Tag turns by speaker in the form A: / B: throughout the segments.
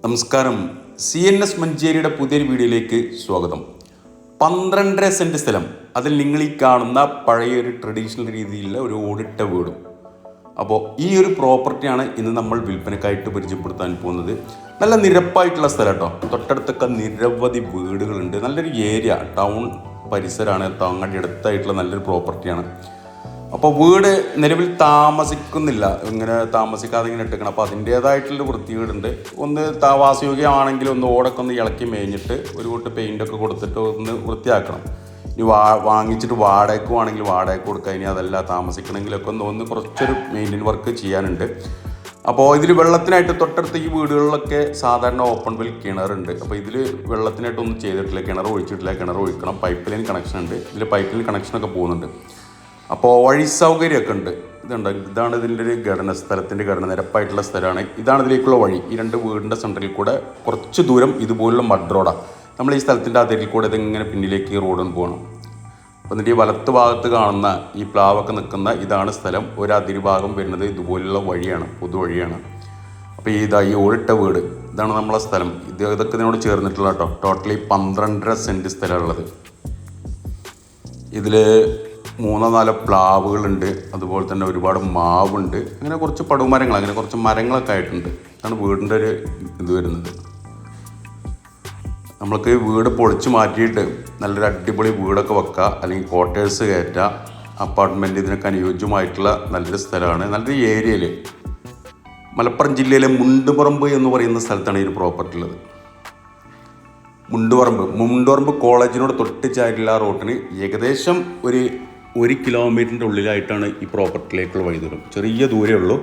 A: നമസ്കാരം. CNS മഞ്ചേരിയുടെ പുതിയൊരു വീഡിയോയിലേക്ക് സ്വാഗതം. 12.5 സെൻറ്റ് സ്ഥലം, അതിൽ നിങ്ങൾ ഈ കാണുന്ന പഴയൊരു ട്രഡീഷണൽ രീതിയിലുള്ള ഒരു ഓടിട്ട വീടും. അപ്പോൾ ഈ ഒരു പ്രോപ്പർട്ടിയാണ് ഇന്ന് നമ്മൾ വിൽപ്പനക്കായിട്ട് പരിചയപ്പെടുത്താൻ പോകുന്നത്. നല്ല നിരപ്പായിട്ടുള്ള സ്ഥലം കേട്ടോ. തൊട്ടടുത്തൊക്കെ നിരവധി വീടുകളുണ്ട്. നല്ലൊരു ഏരിയ, ടൗൺ പരിസരമാണ്. അങ്ങോട്ട് അടുത്തായിട്ടുള്ള നല്ലൊരു പ്രോപ്പർട്ടിയാണ്. അപ്പോൾ വീട് നിലവിൽ താമസിക്കുന്നില്ല, ഇങ്ങനെ താമസിക്കാതെ ഇങ്ങനെ ഇട്ടേക്കണം. അപ്പോൾ അതിൻ്റേതായിട്ടുള്ള വൃത്തികേടുണ്ട്. ഒന്ന് വാസയോഗ്യമാണെങ്കിൽ ഒന്ന് ഓടൊക്കെ ഒന്ന് ഇളക്കി മേഞ്ഞിട്ട് ഒരു കൂട്ട് പെയിൻ്റൊക്കെ കൊടുത്തിട്ട് ഒന്ന് വൃത്തിയാക്കണം. ഇനി വാങ്ങിച്ചിട്ട് വാടകയ്ക്ക് ആണെങ്കിൽ വാടകയ്ക്ക് കൊടുക്കുക. ഇനി അതല്ല താമസിക്കണമെങ്കിലൊക്കെ ഒന്ന് കുറച്ചൊരു മെയിൻ്റെയിൻ വർക്ക് ചെയ്യാനുണ്ട്. അപ്പോൾ ഇതിൽ വെള്ളത്തിനായിട്ട് തൊട്ടടുത്ത് ഈ വീടുകളിലൊക്കെ സാധാരണ ഓപ്പൺ വെൽ കിണറുണ്ട്. അപ്പോൾ ഇതിൽ വെള്ളത്തിനായിട്ടൊന്നും ചെയ്തിട്ടില്ല, കിണർ ഒഴിച്ചിട്ടില്ല. കിണർ ഒഴിക്കണം. പൈപ്പ് ലൈൻ കണക്ഷൻ ഉണ്ട്. ഇതിൽ പൈപ്പ് ലൈൻ കണക്ഷനൊക്കെ പോകുന്നുണ്ട്. അപ്പോൾ വഴി സൗകര്യമൊക്കെ ഉണ്ട്. ഇതാണ് ഇതിൻ്റെ ഒരു ഘടന, സ്ഥലത്തിൻ്റെ ഘടന. നിരപ്പായിട്ടുള്ള സ്ഥലമാണ്. ഇതാണ് ഇതിലേക്കുള്ള വഴി. ഈ രണ്ട് വീടിൻ്റെ സെൻറ്ററിൽ കൂടെ കുറച്ച് ദൂരം ഇതുപോലുള്ള മഡ് റോഡാണ്. നമ്മൾ ഈ സ്ഥലത്തിൻ്റെ അതിരിൽ കൂടെ ഇതിങ്ങനെ പിന്നിലേക്ക് ഈ റോഡിന് പോകണം. അപ്പോൾ എന്നിട്ട് ഈ വലത്ത് ഭാഗത്ത് കാണുന്ന ഈ പ്ലാവൊക്കെ നിൽക്കുന്ന ഇതാണ് സ്ഥലം. ഒരു അതിർഭാഗം വരുന്നത് ഇതുപോലുള്ള വഴിയാണ്, പൊതുവഴിയാണ്. അപ്പോൾ ഈ ഓടിട്ട വീട് ഇതാണ് നമ്മളെ സ്ഥലം. ഇതൊക്കെ ഇതിനോട് ചേർന്നിട്ടുള്ള കേട്ടോ. ടോട്ടലി 12.5 സെൻറ്റ് സ്ഥലമുള്ളത്. ഇതിൽ 3-4 പ്ലാവുകളുണ്ട്. അതുപോലെ തന്നെ ഒരുപാട് മാവുണ്ട്. അങ്ങനെ കുറച്ച് പടുമരങ്ങൾ, അങ്ങനെ കുറച്ച് മരങ്ങളൊക്കെ ആയിട്ടുണ്ട്. ഇതാണ് വീടിൻ്റെ ഒരു ഇത് വരുന്നത്. നമ്മൾക്ക് വീട് പൊളിച്ച് മാറ്റിയിട്ട് നല്ലൊരു അടിപൊളി വീടൊക്കെ വെക്കുക, അല്ലെങ്കിൽ ക്വാർട്ടേഴ്സ് കയറ്റുക, അപ്പാർട്ട്മെൻറ്റ്, ഇതിനൊക്കെ അനുയോജ്യമായിട്ടുള്ള നല്ലൊരു സ്ഥലമാണ്. നല്ലൊരു ഏരിയയിൽ മലപ്പുറം ജില്ലയിലെ മുണ്ടുപറമ്പ് എന്ന് പറയുന്ന സ്ഥലത്താണ് ഈ ഒരു പ്രോപ്പർട്ടി ഉള്ളത്. മുണ്ടുപറമ്പ് കോളേജിനോട് തൊട്ട് ചാരിയുള്ള റോട്ടിന് ഏകദേശം ഒരു 1 കിലോമീറ്ററിൻ്റെ ഉള്ളിലായിട്ടാണ് ഈ പ്രോപ്പർട്ടിയിലേക്കുള്ള വഴി ദൂരം. ചെറിയ ദൂരമേ ഉള്ളൂ.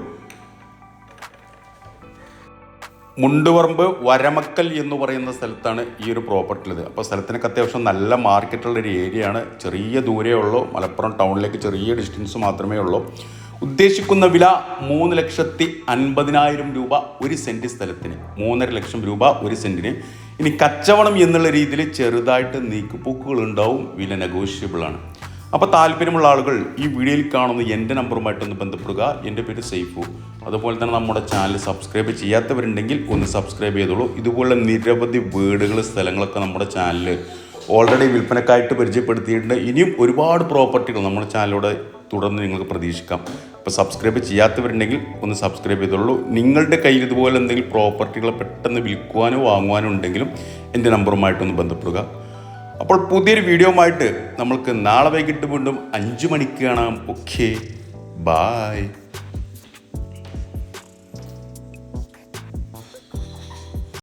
A: മുണ്ടുപറമ്പ് വരമക്കൽ എന്ന് പറയുന്ന സ്ഥലത്താണ് ഈ ഒരു പ്രോപ്പർട്ടി ഉള്ളത്. അപ്പോൾ സ്ഥലത്തിനൊക്കെ അത്യാവശ്യം നല്ല മാർക്കറ്റുള്ളൊരു ഏരിയയാണ്. ചെറിയ ദൂരമേ ഉള്ളൂ. മലപ്പുറം ടൗണിലേക്ക് ചെറിയ ഡിസ്റ്റൻസ് മാത്രമേ ഉള്ളൂ. ഉദ്ദേശിക്കുന്ന വില 3,50,000 രൂപ ഒരു സെൻറ്റ് സ്ഥലത്തിന്. 3.5 ലക്ഷം രൂപ ഒരു സെൻറ്റിന്. ഇനി കച്ചവടം എന്നുള്ള രീതിയിൽ ചെറുതായിട്ട് നീക്കുപോക്കുകൾ ഉണ്ടാവും. വില നെഗോഷ്യബിളാണ്. അപ്പോൾ താല്പര്യമുള്ള ആളുകൾ ഈ വീഡിയോയിൽ കാണുന്ന എൻ്റെ നമ്പറുമായിട്ടൊന്ന് ബന്ധപ്പെടുക. എൻ്റെ പേര് സൈഫു. അതുപോലെ തന്നെ നമ്മുടെ ചാനൽ സബ്സ്ക്രൈബ് ചെയ്യാത്തവരുണ്ടെങ്കിൽ ഒന്ന് സബ്സ്ക്രൈബ് ചെയ്തോളൂ. ഇതുപോലുള്ള നിരവധി വീടുകൾ, സ്ഥലങ്ങളൊക്കെ നമ്മുടെ ചാനലിൽ ഓൾറെഡി വിൽപ്പനക്കായിട്ട് പരിചയപ്പെടുത്തിയിട്ടുണ്ട്. ഇനിയും ഒരുപാട് പ്രോപ്പർട്ടികൾ നമ്മുടെ ചാനലിലൂടെ തുടർന്ന് നിങ്ങൾക്ക് പ്രതീക്ഷിക്കാം. അപ്പോൾ സബ്സ്ക്രൈബ് ചെയ്യാത്തവരുണ്ടെങ്കിൽ ഒന്ന് സബ്സ്ക്രൈബ് ചെയ്തോളൂ. നിങ്ങളുടെ കയ്യിൽ ഇതുപോലെ എന്തെങ്കിലും പ്രോപ്പർട്ടികൾ പെട്ടെന്ന് വിൽക്കുവാനോ വാങ്ങുവാനോ ഉണ്ടെങ്കിലും എൻ്റെ നമ്പറുമായിട്ടൊന്ന് ബന്ധപ്പെടുക. അപ്പോൾ പുതിയൊരു വീഡിയോയുമായിട്ട് നമ്മൾക്ക് നാളെ വൈകിട്ട് വീണ്ടും 5 മണിക്ക് കാണാം. Okay, bye.